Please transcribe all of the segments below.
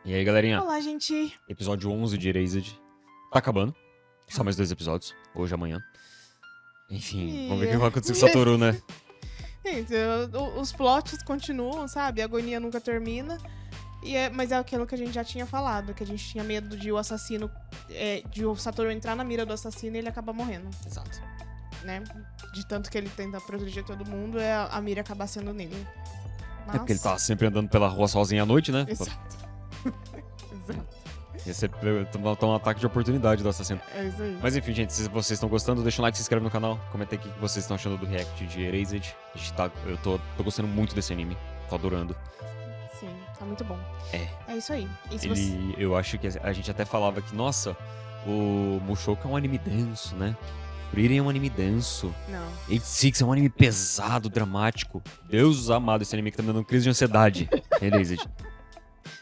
E aí, galerinha? Olá, gente. Episódio 11 de Erased. Tá acabando. Só mais 2 episódios. Hoje e amanhã. Enfim, vamos ver o que vai acontecer com o Satoru, né? Gente, os plots continuam, sabe? A agonia nunca termina. Mas é aquilo que a gente já tinha falado, que a gente tinha medo de o assassino, de o Satoru entrar na mira do assassino e ele acabar morrendo, Exato. né? De tanto que ele tenta proteger todo mundo, a mira acabar sendo nele. Mas... É porque ele tá sempre andando pela rua sozinho à noite, né? Exato. Exato. Ia ser um ataque de oportunidade do assassino. É isso aí. Mas enfim, gente, se vocês estão gostando, deixa um like, se inscreve no canal. Comenta aí o que vocês estão achando do react de Erased. Eu tô gostando muito desse anime. Tô adorando. Sim, tá muito bom. É. É isso aí. E se você... Eu acho que a gente até falava que, nossa, o Mushoku é um anime denso, né? Frieren é um anime denso. Não. 86 é um anime pesado, dramático. Deus amado, esse anime que tá me dando crise de ansiedade. Erased.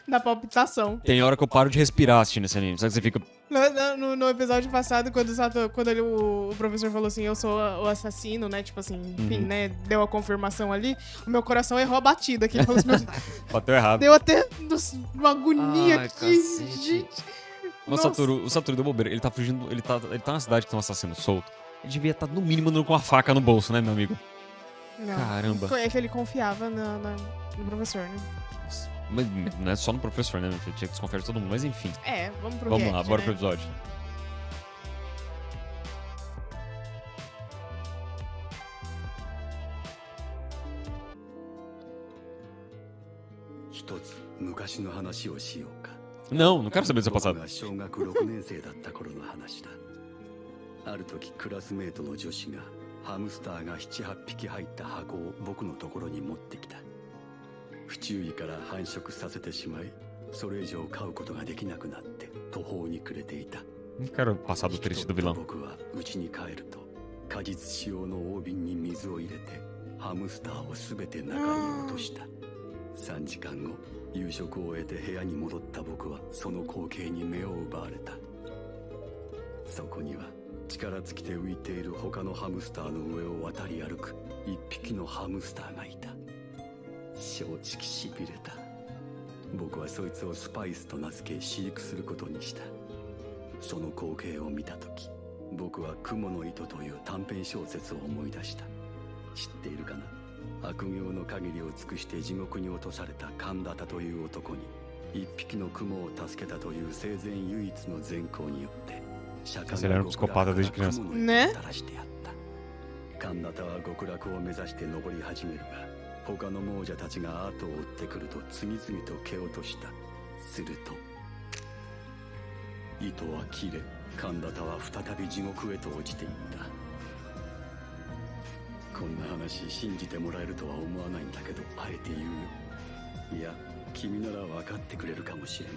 Da palpitação. Tem hora que eu paro de respirar assistindo esse anime. Sabe que você fica... No episódio passado, quando o professor falou assim, eu sou o assassino, né? Tipo assim, enfim, né? Deu a confirmação ali. O meu coração errou a batida aqui. Falou assim, Bateu errado. deu até uma agonia Ai, aqui. cacete. Gente. O Satoru deu bobeira. Ele tá fugindo. Ele tá na cidade que tem um assassino solto. Ele devia estar, no mínimo, andando com uma faca no bolso, né, meu amigo? Não. Caramba. É que ele confiava no professor, né? Mas não é só no professor, né? Ele tinha que desconfiar de todo mundo. Mas enfim. Vamos pro Vamos react, lá, bora né? pro episódio. Não quero saber do seu passado. 小学6年生だった頃の話だ。ある時クラスメートの女子がハムスターが7、8匹入った箱を僕のところに持ってきた。不注意から繁殖させてしまい、それ以上飼うことができなくなって途方に暮れていた。 Não quero passar do triste do vilão. 僕は家に帰ると果実使用の大瓶に水を入れてハムスターをすべて中に落とした。3時間後、夕食を終えて部屋に戻った僕はその光景に目を奪われた。そこには力尽きて浮いている他のハムスターの上を渡り歩く一匹のハムスターがいた。正直しびれた。僕はそいつをスパイスと名付け飼育することにした。その光景を見たとき、僕は雲の糸という短編小説を思い出した。知っているかな？悪行の限りを尽くして地獄に落とされた神田田という男に一匹の雲を助けたという生前唯一の善行によって釈迦が極楽から雲の糸を垂らしてやった。神田田は極楽を目指して登り始めるが、他の亡者たちが後を追ってくると次々と蹴落とした。すると糸は切れ、神田田は再び地獄へと落ちていった。こんな話信じてもらえるとは思わないんだけど、あえて言うよ。いや、君なら分かってくれるかもしれない。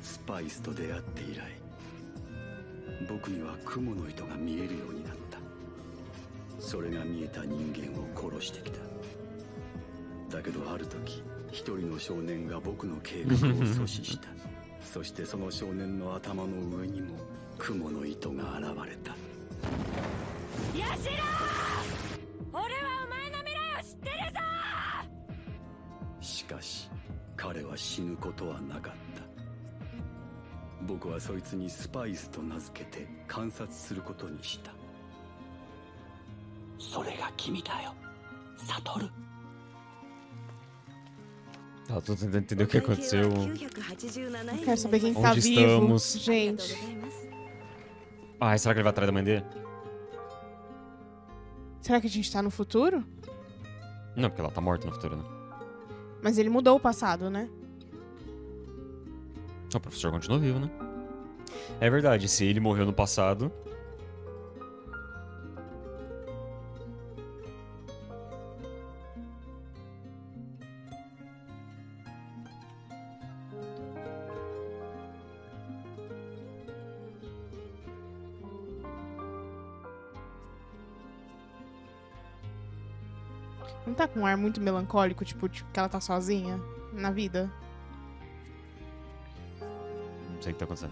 スパイスと出会って以来、僕には雲の糸が見えるようになった。それが見えた人間を殺してきた。だけどある時、一人の少年が僕の計画を阻止した。そしてその少年の頭の上にも雲の糸が現れた。ヤシロ！俺はお前の未来を知ってるぞ！しかし彼は死ぬことはなかった。僕はそいつにスパイスと名付けて観察することにした。それが君だよ、サトル。 Tá, tô tentando entender o que aconteceu. Quero saber quem tá Onde vivo. estamos? Gente. Ai, será que ele vai atrás da mãe dele? Será que a gente tá no futuro? Não, porque ela tá morta no futuro, né? Mas ele mudou o passado, né? O professor continua vivo, né? É verdade, se ele morreu no passado... Não tá com um ar muito melancólico, tipo que ela tá sozinha na vida? Não sei o que tá acontecendo.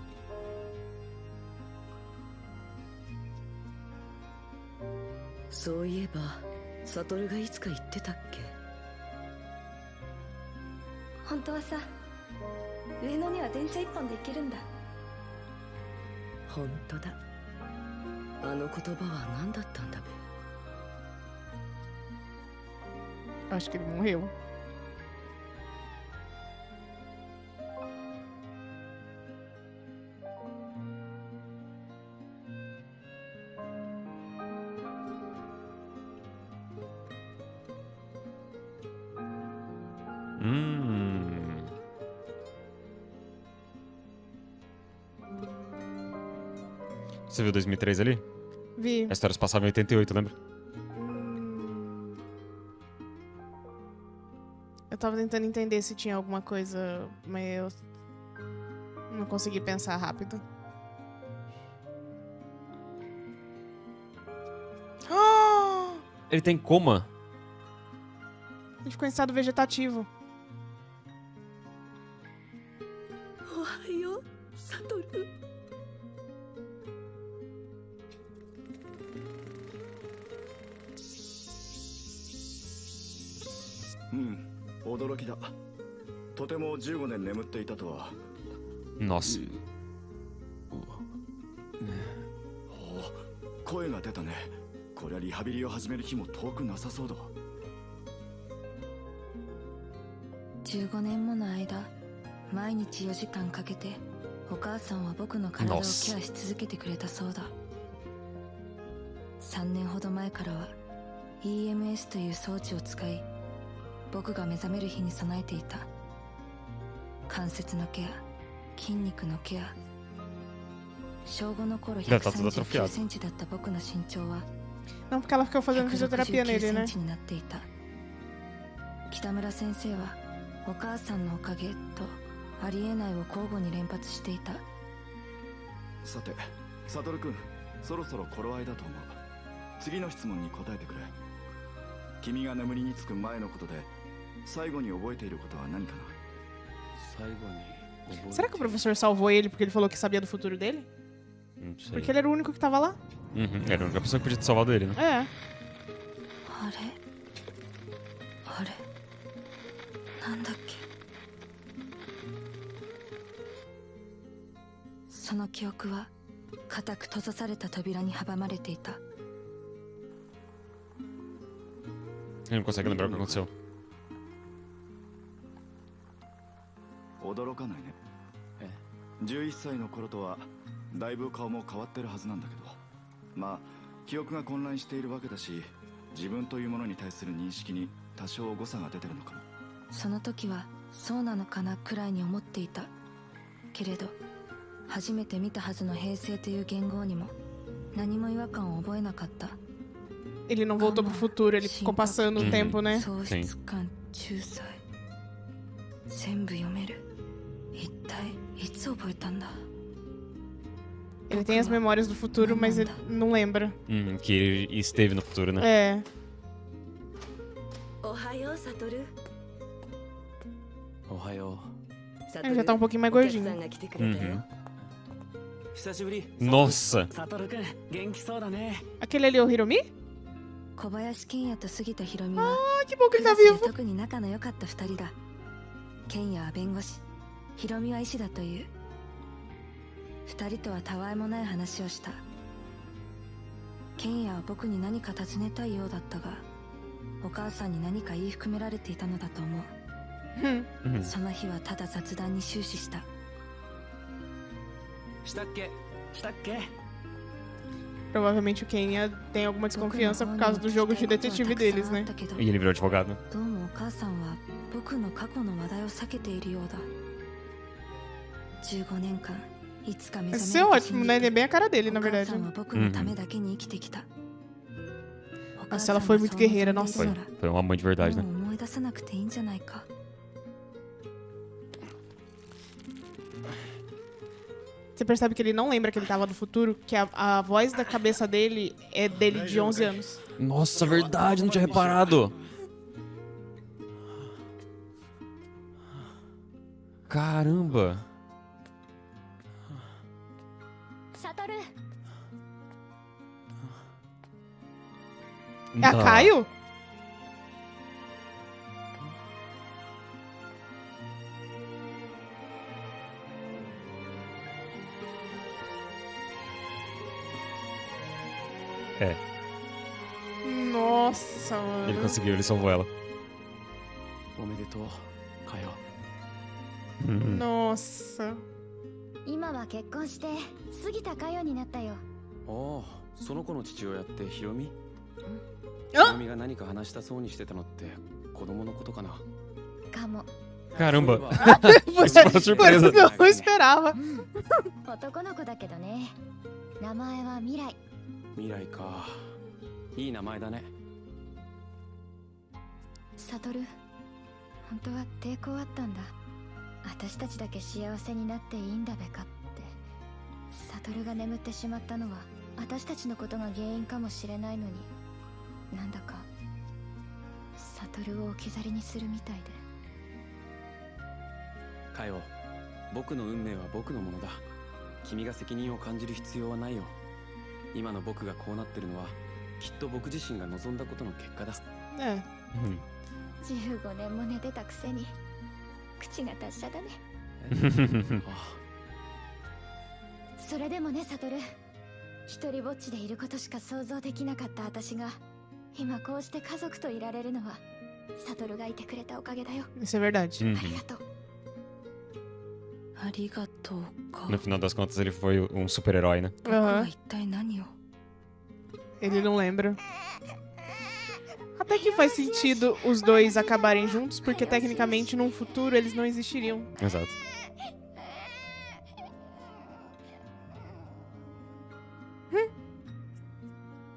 そういえばサトルがいつか言ってたっけ。本当はさ、上野には電車一本で行けるんだ。本当だ。あの言葉は何だったんだべ。 Acho que ele morreu. Você viu 2003 ali? Vi. A história se passava em 88, lembra? Eu tava tentando entender se tinha alguma coisa, mas eu não consegui pensar rápido. Ah! Ele tem coma. Ele ficou em estado vegetativo. おはよう、サトル。驚きだ。とても15年眠っていたとは。 Nossa. お、声が出たね。こりゃリハビリを始める日も遠くなさそうだ。 15年もの間、毎日4時間かけてお母さんは僕の体をケアし続けてくれたそうだ。3年ほど前からは EMS という装置を使い、僕が目覚める日に備えていた。関節のケア、筋肉のケア。小5の頃139センチだった僕の身長は Não, porque ela ficou fazendo fisioterapia 169 nele, セ né? ンチになっていた。北村先生はお母さんのおかげとありえないを交互に連発していた。さて、サトル君、そろそろ頃合いだと思う。次の質問に答えてくれ。君が眠りにつく前のことで最後に覚えていることは何かな。最後に Será que o professor salvou ele porque ele falou que sabia do futuro dele? Não sei. Porque ele era o único que tava lá. Era a única pessoa que podia ter salvado ele, né? É. あれあれなんだっけ。その記憶は固く閉ざされた扉に阻まれていた。 Ele não consegue lembrar o que aconteceu. 驚かないね。11歳の頃とはだいぶ顔も変わってるはずなんだけど、まあ記憶が混乱しているわけだし、自分というものに対する認識に多少誤差が出てるのかも。その時はそうなのかなくらいに思っていたけれど、初めて見たはずの平成という言語にも何も違和感を覚えなかった。 Ele não voltou pro futuro, ele ficou passando o tempo, né? 喪失感、仲裁全部読める。一体いつ覚えたんだ。 Ele tem as memórias do futuro, mas ele não lembra. Que ele esteve no futuro, né? É. おはよう、サトル。おはよう。 Ele já tá um pouquinho mais お客さ gordinho. んが来てくれたよ。久しぶり。 Nossa! サトル君、元気そうだね。 Aquele ali é o Hiromi? 小林健也と杉田博美は Ah, que bom que ク ele ラ tá スで vivo. 特に仲の良かった2人だ。健也は弁護士、博美は医師だという。2人とはたわいもない話をした。健也は僕に何か尋ねたいようだったが、お母さんに何か言い含められていたのだと思う。 Hum. その日はただ雑談に終始した。したっけしたっけ Provavelmente o Kenya tem alguma desconfiança por causa do jogo de detetive deles, né? E ele virou advogado. どうもお母さんは僕の過去の話題を避けているようだ。15年間いつか目 Esse 覚 é める時 ótimo, に né? Ele é bem a cara お dele, na 母 verdade. さんは僕のためだけに生きてきた。 Nossa, ela foi muito guerreira, nossa. Foi uma mãe de verdade, も né? う思い出さなくていいんじゃないか。 Você percebe que ele não lembra que ele tava no futuro, que a voz da cabeça dele é dele de 11 anos. Nossa, verdade, não tinha reparado. Caramba. サトル É a Não. Caio? É, Nossa, ele mano. conseguiu, ele salvou ela. おめでとうかよ Nossa. 今は結婚して杉田佳代になったよ。ああその子の父親ってヒロミヒあロミが何か話したそうにしてたのって子供のことかなかも。 Caramba. そういえば Isso foi uma surpresa. Por isso que eu esperava. 男の子だけどね。名前は未来。未来かいい名前だねサトル、本当は抵抗あったんだ。私たちだけ幸せになっていいんだべかって。サトルが眠ってしまったのは私たちのことが原因かもしれないのに、なんだかサトルを置き去りにするみたいで。かよ僕の運命は僕のものだ君が責任を感じる必要はないよ今の僕がこうなってるのはきっと僕自身が望んだことの結果だ É. うん15年も寝てたくせに口が達者だね。あそれでもねサトル、一人ぼっちでいることしか想像できなかった私が今こうして家族といられるのはサトルがいてくれたおかげだよ。 Isso é verdade. うんありがとう。ありがとうか。 No final das contas, ele foi um super-herói, né? 僕は Aham. 一体何を。 Ele não lembra. Até que faz sentido os dois acabarem juntos, porque tecnicamente num futuro eles não existiriam. Exato.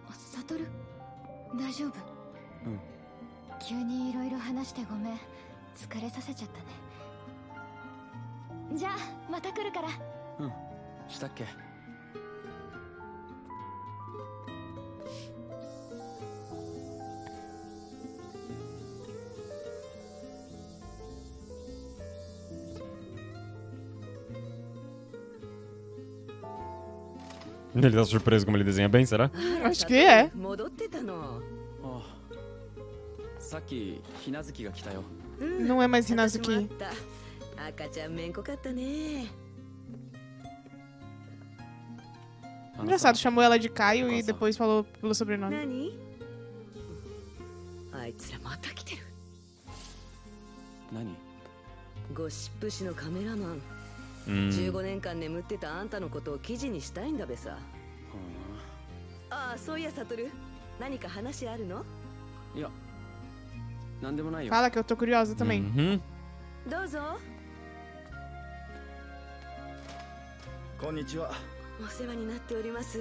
サトル、大丈夫？うん急にいろいろ話してごめん。疲れさせちゃったね。じゃあまた来るから。うんしたっけ Ele tá surpreso como ele desenha bem, será? Acho que é. 戻ってたの。ああさっきひなずきが来たよ Não é mais 私もあっ Hinazuki. た。赤ちゃんめんこかったね。あのさ Engraçado, chamou ela de Caio e Nossa. depois falou pelo sobrenome. 何？あいつらまた来てる。何ゴシップ誌のカメラマン。 Hum. 15年間眠ってたあんたのことを記事にしたいんだべさ。ああ、そういやサトル。何か話あるの？いやなんでもないよ Fala que eu tô curiosa também. Uhum. どうぞ。こんにちは。お世話になっております。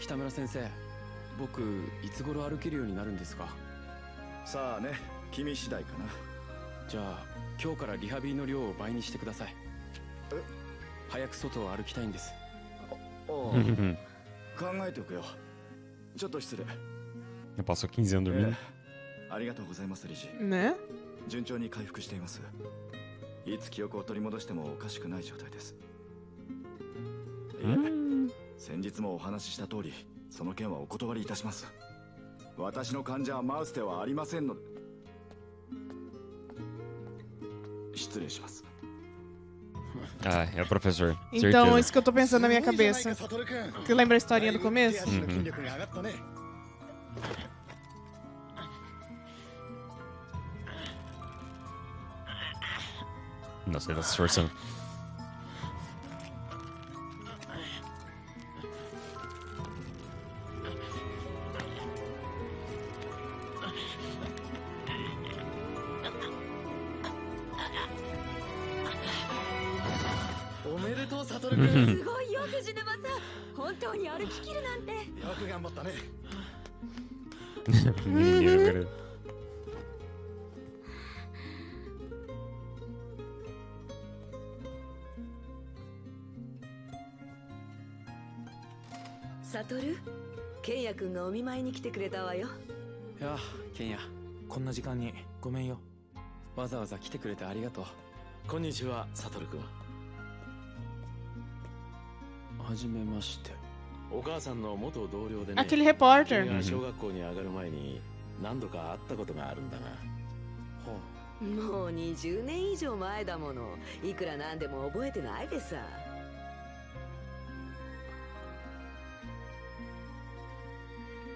北村先生僕いつ頃歩けるようになるんですかさあね、君次第かな。じゃあ今日からリハビリの量を倍にしてください早く外を歩きたいんですおう Uhum. 考えておくよ。ちょっと失礼。 Já passou 15 anos え dormindo. えありがとうございます理事。 Né? 順調に回復しています。いつ記憶を取り戻してもおかしくない状態です。いえ、 Hum. 先日もお話しした通り、その件はお断りいたします。私の患者はマウスではありませんので。失礼します。 Ah, é o professor. Então, Certeza. isso que eu tô pensando na minha cabeça. Você lembra a historinha do começo? Uhum. Nossa, ele tá se esforçando. Uhum. すごいよ藤沼さん。本当に歩ききるなんて。よく頑張ったね。 Menininho, cara. サトル、ケンヤ君がお見舞いに来てくれたわよ。いやケンヤこんな時間にごめんよわざわざ来てくれてありがとうこんにちはサトル君はじめましてお母さんの元同僚でね Aquele repórter. 君が小学校に上がる前に何度か会ったことがあるんだがほうもう20年以上前だもの。いくらなんでも覚えてないべさ。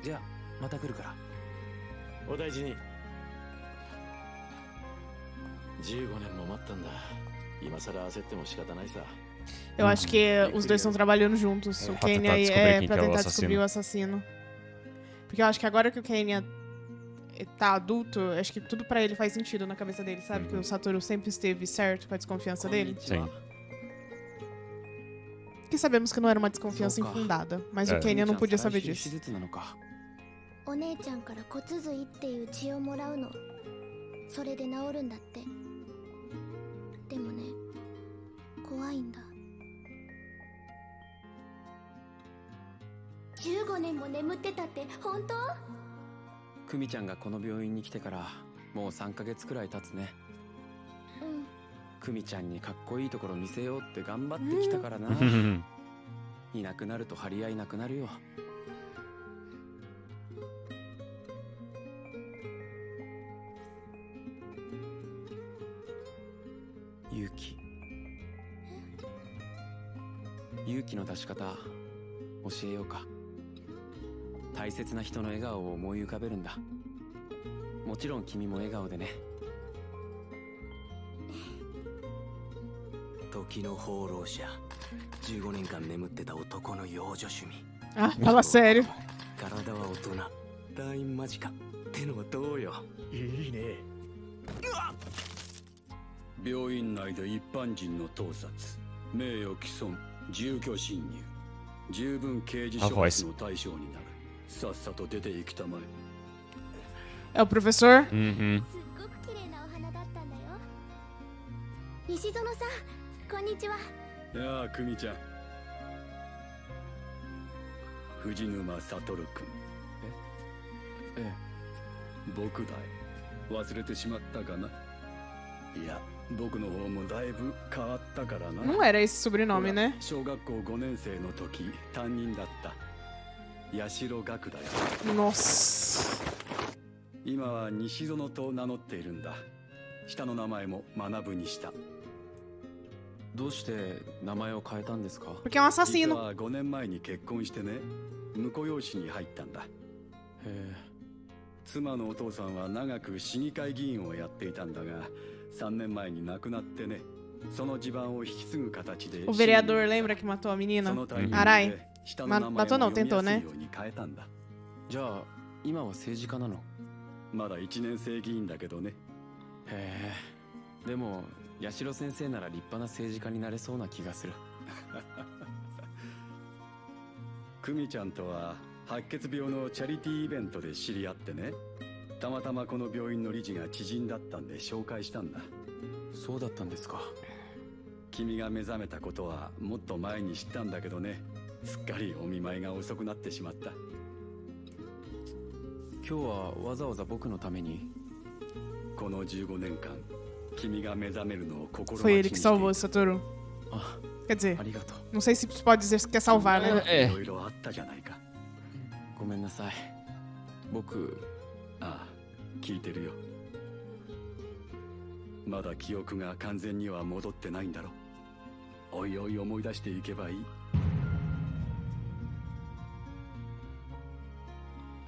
じゃあまた来るから。お大事に。15年も待ったんだ。今更焦っても仕方ないさ。 Eu acho que os dois estão trabalhando juntos. O Pra Kenya tentar aí descobrir é quem pra que é o tentar assassino. descobrir o assassino. Porque eu acho que agora que o Kenya tá adulto, acho que tudo pra ele faz sentido na cabeça dele, sabe? Que o Satoru sempre esteve certo com a desconfiança dele. Sim. Que sabemos que não era uma desconfiança infundada, mas o Kenya não podia saber disso. お姉ちゃんから骨髄っていう血をもらうの。それで治るんだって。でもね、怖いんだ。15年も眠ってたって本当？久美ちゃんがこの病院に来てからもう3ヶ月くらい経つね。うん。久美ちゃんにかっこいいところ見せようって頑張ってきたからな。いなくなると張り合いなくなるよ。勇気。勇気の出し方教えようか。大切な人の笑顔を思い浮かべるんだ。もちろん君も笑顔でね。時の放浪者、15年間眠ってた男の幼女趣味。 Ah, fala sério. 体は大人、退院間近ってのはどうよ。いいね。病院内で一般人の盗撮、名誉毀損、住居侵入、十分刑事処罰の対象になる。さっさと出て行きたまえ。 É o professor? すっごく綺麗なお花だったんだよ。西園さん、こんにちは。やあ、久美ちゃん。藤沼悟君。ええ。僕だよ。忘れてしまったかな。いや、僕の方もだいぶ変わったからな。 Não era esse sobrenome, né? 小学校5年生の時、担任だった。八代学だよ。 Nossa. 今は西園と名乗っているんだ。下の名前も学にした。どうして名前を変えたんですか？ Porque é um 実 assassino. は5年前に結婚してね、婿養子に入ったんだ。へえ。妻のお父さんは長く市議会議員をやっていたんだが、3年前に亡くなってね、その地盤を引き継ぐ形で。 O vereador lembra que matou a menina? Arai. Matou não, tentou, né? じゃあ今は政治家なの？まだ1年生議員だけどね。へえ。でも八代先生なら立派な政治家になれそうな気がする。久美ちゃんとは白血病のチャリティーイベントで知り合ってね。たまたまこの病院の理事が知人だったんで紹介したんだ。そうだったんですか。君が目覚めたことはもっと前に知ったんだけどね。すっかりお見舞いが遅くなってしまった。今日はわざわざ僕のために。この15年間、君が目覚めるのを心 Foi 待 ele ち que にしてい salvou る。 o Satoru. あ、 Quer dizer, ありがとう。 não sei se pode dizer que quer salvar, né? いろいろあったじゃないか。ごめんなさい。僕。ああ、聞いてるよ。まだ記憶が完全には戻ってないんだろ。おいおい思い出していけばいい。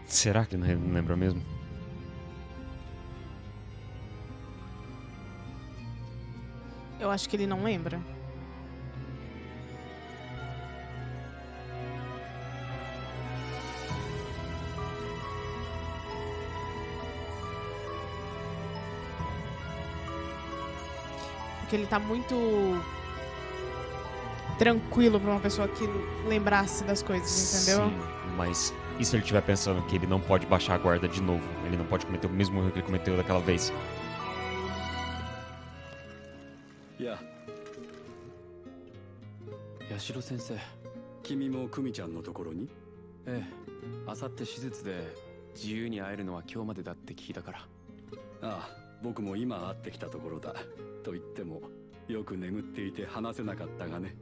Será que ele não lembra mesmo? Eu acho que ele não lembra. Porque ele tá muito tranquilo pra uma pessoa que lembrasse das coisas, entendeu? Sim, mas e se ele estiver pensando que ele não pode baixar a guarda de novo? Ele não pode cometer o mesmo erro que ele cometeu daquela vez? いや、八代先生。君も久美ちゃんのところに？ええ。あさって手術で自由に会えるのは今日までだって聞いたから。ああ、僕も今会ってきたところだ。と言っても、よく眠っていて話せなかったがね。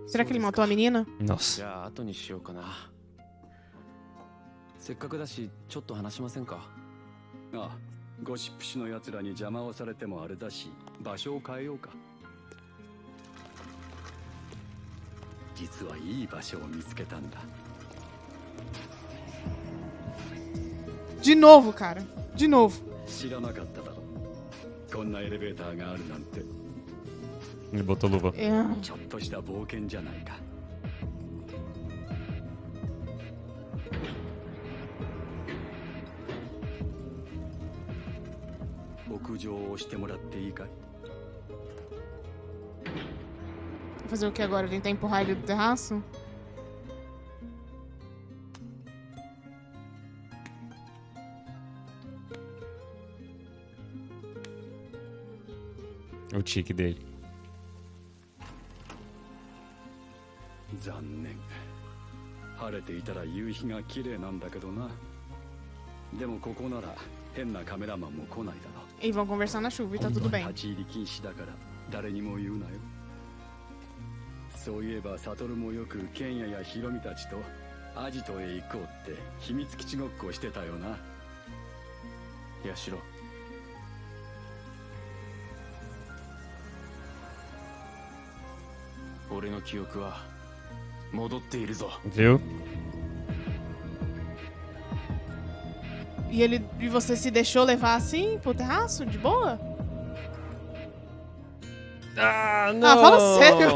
Será que ele matou a menina? じ Nossa. ゃあ後にしようかな。せっかくだしちょっと話しませんか？ああ、ゴシップ誌の奴らに邪魔をされてもあれだし、場所を変えようか。実はいい場所を見つけたんだ。De novo, cara. De novo. 知らなかっただろ。こんなエレベーターがあるなんて。 Ele botou luva. ちょっとした冒険じゃないか。屋上を押してもらっていいかい？ Fazer o que agora? Tentar empurrar ele do terraço? O tique dele. 残念。晴れていたら夕日が綺麗なんだけどな。でもここなら変なカメラマンも来ないだろ。 E vão conversar na chuva e tá tudo bem. 立ち入り禁止だから誰にも言うなよ。そういえばサトルもよくケンヤやヒロミたちとアジトへ行こうって秘密基地ごっこしてたよな。ヤシロ、俺の記憶は戻っているぞ。 Viu? E você se deixou levar assim pro terraço? De boa? Ah, não! Ah, fala sério!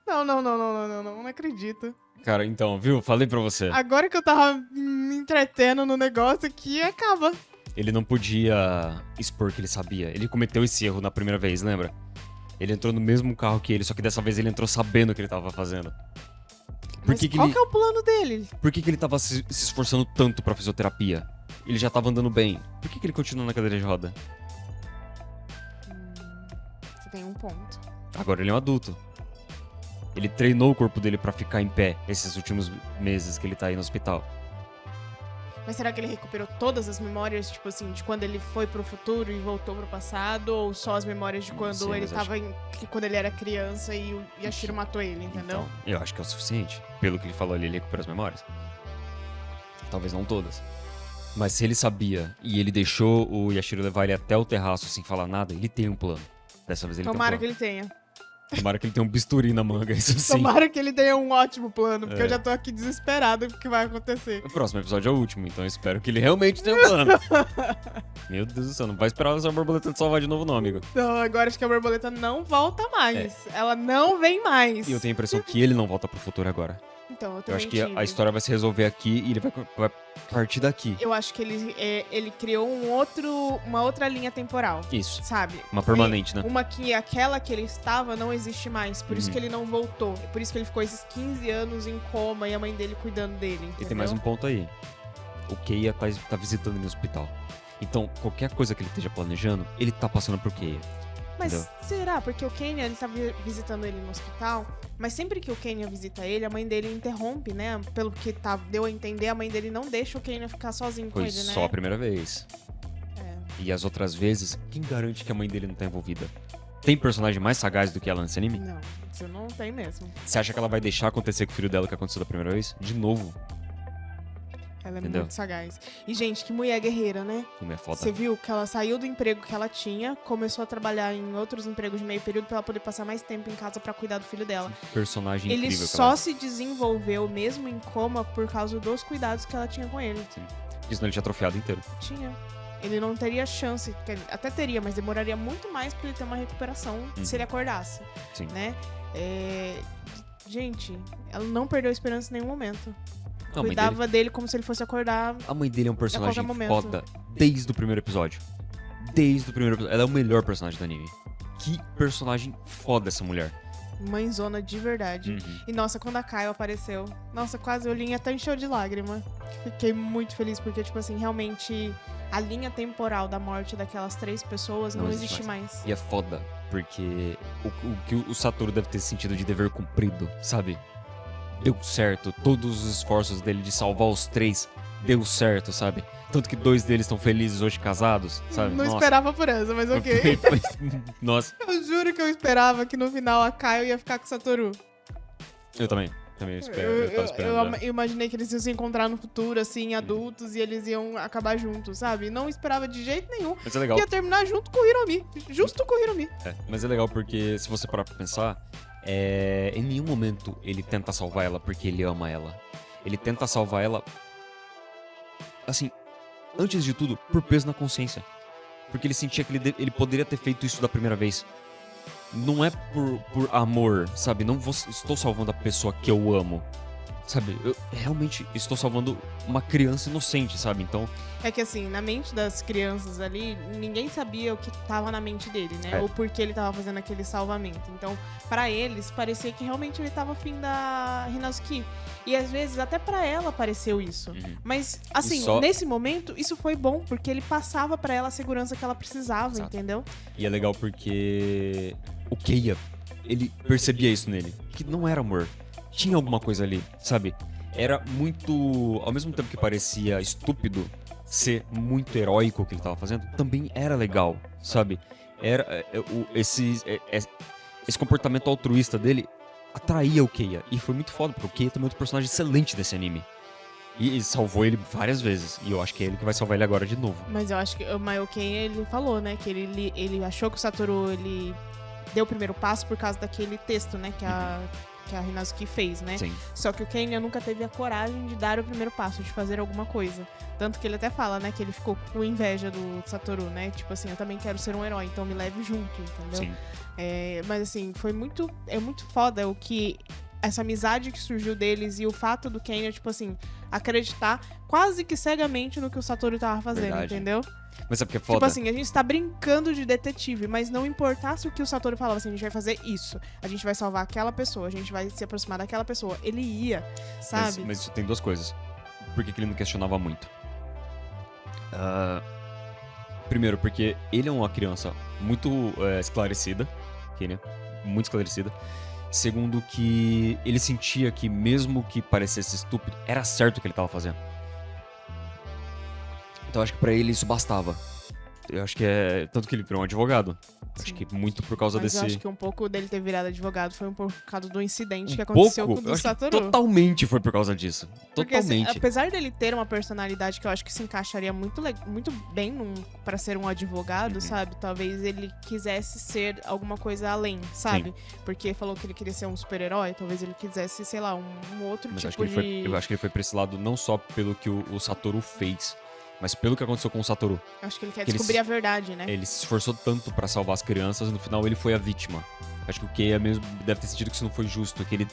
Não acredito. Cara, então, viu? Falei pra você. Agora que eu tava me entretendo no negócio aqui, acaba. Ele não podia expor que ele sabia. Ele cometeu esse erro na primeira vez, lembra? Ele entrou no mesmo carro que ele, só que dessa vez ele entrou sabendo o que ele tava fazendo. Mas qual que é o plano dele? Por que ele tava se esforçando tanto pra fisioterapia? Ele já tava andando bem. Por que ele continua na cadeira de roda? Você tem um ponto. Agora ele é um adulto. Ele treinou o corpo dele pra ficar em pé esses últimos meses que ele tá aí no hospital. Mas será que ele recuperou todas as memórias, tipo assim, de quando ele foi pro futuro e voltou pro passado? Ou só as memórias de quando sei, ele mas tava quando ele era criança e o Yashiro matou ele, entendeu? Então, eu acho que é o suficiente. Pelo que ele falou ali, ele recuperou as memórias. Talvez não todas. Mas se ele sabia e ele deixou o Yashiro levar ele até o terraço sem falar nada, ele tem um plano. Dessa vez ele Tomara tem um que plano. ele tenha. Tomara que ele tenha um bisturi na manga, isso sim. Tomara que ele tenha um ótimo plano, porque É. eu já tô aqui desesperado com o que vai acontecer. O próximo episódio é o último, então eu espero que ele realmente tenha um plano. Meu Deus do céu, não vai esperar essa borboleta te salvar de novo não, amigo. Então, agora acho que a borboleta não volta mais. Ela não vem mais. E eu tenho a impressão que ele não volta pro futuro agora. Então, eu Eu também acho que tive. a história vai se resolver aqui e ele vai partir daqui. Eu acho que ele criou uma outra linha temporal. Isso. Sabe? Uma permanente, né? Uma que aquela que ele estava não existe mais. Por isso Uhum. que ele não voltou. Por isso que ele ficou esses 15 anos em coma e a mãe dele cuidando dele. E Entendeu? tem mais um ponto aí. O Keia tá visitando ele no hospital. Então, qualquer coisa que ele esteja planejando, ele tá passando por Keia. Mas entendeu? será? Porque o Kenya, ele tá visitando ele no hospital, mas sempre que o Kenya visita ele, a mãe dele interrompe, né? Pelo que deu a entender, a mãe dele não deixa o Kenya ficar sozinho com Foi ele, né? só a primeira vez. É. E as outras vezes, quem garante que a mãe dele não tá envolvida? Tem personagem mais sagaz do que ela nesse anime? Não, isso não tem mesmo. Você acha que ela vai deixar acontecer com o filho dela o que aconteceu da primeira vez? De novo. Ela é Entendeu? muito sagaz. E, gente, que mulher guerreira, né? Como é foda. Você viu que ela saiu do emprego que ela tinha, começou a trabalhar em outros empregos de meio período pra ela poder passar mais tempo em casa pra cuidar do filho dela. Personagem Ele incrível. que só ela se desenvolveu mesmo em coma por causa dos cuidados que ela tinha com ele. é. Porque senão ele tinha atrofiado inteiro. Tinha. Ele não teria chance, até teria, mas demoraria muito mais pra ele ter uma recuperação se ele acordasse, Sim. né? Gente, ela não perdeu a esperança em nenhum momento. Não, a mãe Cuidava dele como se ele fosse acordar. A mãe dele é um personagem momento. foda desde o primeiro episódio. Desde o primeiro episódio. Ela é o melhor personagem do anime. Que personagem foda essa mulher. Mãezona de verdade. Uhum. E nossa, quando a Kaio apareceu, nossa, quase o olhinho até encheu de lágrima. Fiquei muito feliz, porque, tipo assim, realmente a linha temporal da morte daquelas 3 pessoas não existe mais. E é foda, porque o que o Satoru deve ter sentido de dever cumprido, sabe? Deu certo, todos os esforços dele de salvar os 3 deu certo, sabe? Tanto que 2 deles estão felizes hoje casados, sabe? Não Nossa. esperava por essa, mas ok. Nossa, Eu juro que eu esperava que no final a Kaio ia ficar com o Satoru. eu também. Também espero, eu tava esperando. já. Eu imaginei que eles iam se encontrar no futuro, assim, adultos, e eles iam acabar juntos, sabe? Não esperava de jeito nenhum. Mas é legal. Ia terminar junto com o Hiromi. Justo com o Hiromi. Mas é legal porque, se você parar pra pensar, em nenhum momento ele tenta salvar ela porque ele ama ela. Ele tenta salvar ela assim, antes de tudo, por peso na consciência. Porque ele sentia que ele poderia ter feito isso da primeira vez. Não é por amor, sabe? Não estou salvando a pessoa que eu amo. Sabe, eu realmente estou salvando uma criança inocente, sabe? Então... É que assim, na mente das crianças ali, ninguém sabia o que tava na mente dele, né? Ou por que ele tava fazendo aquele salvamento. Então, pra eles, parecia que realmente ele tava afim da Hinazuki. E às vezes, até pra ela pareceu isso. Mas, assim, nesse momento, isso foi bom, porque ele passava pra ela a segurança que ela precisava, entendeu? E é legal porque o Keiya, ele percebia isso nele, que não era amor. Tinha alguma coisa ali, sabe? Era muito... Ao mesmo tempo que parecia estúpido ser muito heróico o que ele tava fazendo, também era legal, sabe? Esse comportamento altruísta dele atraía o Keiya. E foi muito foda, porque o Keiya também é outro personagem excelente desse anime. E salvou ele várias vezes. E eu acho que é ele que vai salvar ele agora de novo. Mas eu acho que o Keiya, ele falou, né? Que ele achou que o Satoru, ele deu o primeiro passo por causa daquele texto, né? Que a Hinazuki fez, né? Sim. Só que o Kenya nunca teve a coragem de dar o primeiro passo, de fazer alguma coisa. Tanto que ele até fala, né, que ele ficou com inveja do Satoru, né? Tipo assim, eu também quero ser um herói, então me leve junto, entendeu? Sim. Mas assim, é muito foda o que... Essa amizade que surgiu deles e o fato do Kenya, tipo assim, acreditar quase que cegamente no que o Satoru tava fazendo, Verdade. entendeu? Mas sabe o que é foda? Tipo assim, a gente tá brincando de detetive, mas não importasse o que o Satoru falava, assim, a gente vai fazer isso, a gente vai salvar aquela pessoa, a gente vai se aproximar daquela pessoa. Ele ia, sabe? Mas isso tem duas coisas. Por que ele não questionava muito? Primeiro, porque ele é uma criança muito esclarecida, né? Muito esclarecida. Segundo, que ele sentia que mesmo que parecesse estúpido, era certo o que ele tava fazendo. Então acho que pra ele isso bastava. Eu acho que é... Tanto que ele virou um advogado. Sim. Acho que muito por causa Mas desse... eu acho que um pouco dele ter virado advogado foi por causa do incidente que aconteceu com o do Satoru. Totalmente foi por causa disso. Porque, assim, Totalmente. apesar dele ter uma personalidade que eu acho que se encaixaria muito bem pra ser um advogado, sabe? Talvez ele quisesse ser alguma coisa além, sabe? Sim. Porque falou que ele queria ser um super-herói, talvez ele quisesse, sei lá, um outro Mas tipo eu acho que ele foi pra esse lado não só pelo que o Satoru fez, mas pelo que aconteceu com o Satoru. Acho que ele quer descobrir a verdade, né? Ele se esforçou tanto pra salvar as crianças, no final ele foi a vítima. Acho que o Keiya mesmo deve ter sentido que isso não foi justo, que ele...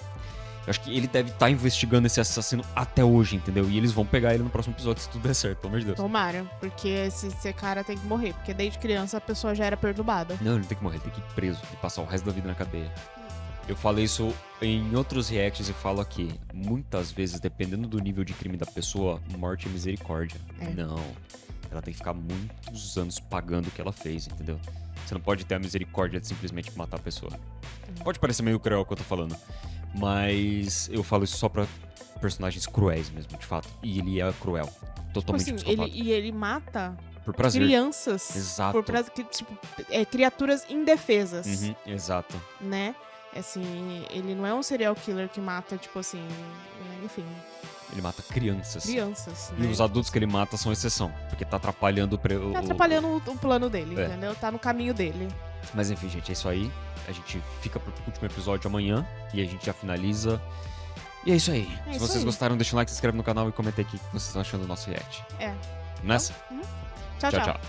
Eu acho que ele deve estar investigando esse assassino até hoje, entendeu? E eles vão pegar ele no próximo episódio, se tudo der certo, pelo amor de Deus. Tomara, porque esse cara tem que morrer, porque desde criança a pessoa já era perturbada. Não, ele não tem que morrer, ele tem que ir preso e passar o resto da vida na cadeia. Eu falei isso em outros reacts e falo aqui. Muitas vezes, dependendo do nível de crime da pessoa, morte é misericórdia. Não. Ela tem que ficar muitos anos pagando o que ela fez, entendeu? Você não pode ter a misericórdia de simplesmente matar a pessoa. Pode parecer meio cruel o que eu tô falando, mas eu falo isso só pra personagens cruéis mesmo, de fato. E ele é cruel. Totalmente tipo assim, psicopata. ele mata por prazer. Crianças. Exato. Por prazer, tipo, criaturas indefesas. Uhum, exato. Né? Assim, ele não é um serial killer que mata, tipo assim, enfim. Ele mata crianças. Crianças, E né? os adultos que ele mata são exceção, porque tá atrapalhando Tá atrapalhando o plano dele, entendeu? Tá no caminho dele. Mas enfim, gente, é isso aí. A gente fica pro último episódio amanhã e a gente já finaliza. E é isso aí. Se vocês gostaram, deixa um like, se inscreve no canal e comenta aí o que vocês estão achando do nosso react. É. Nessa? Tchau, tchau. Tchau.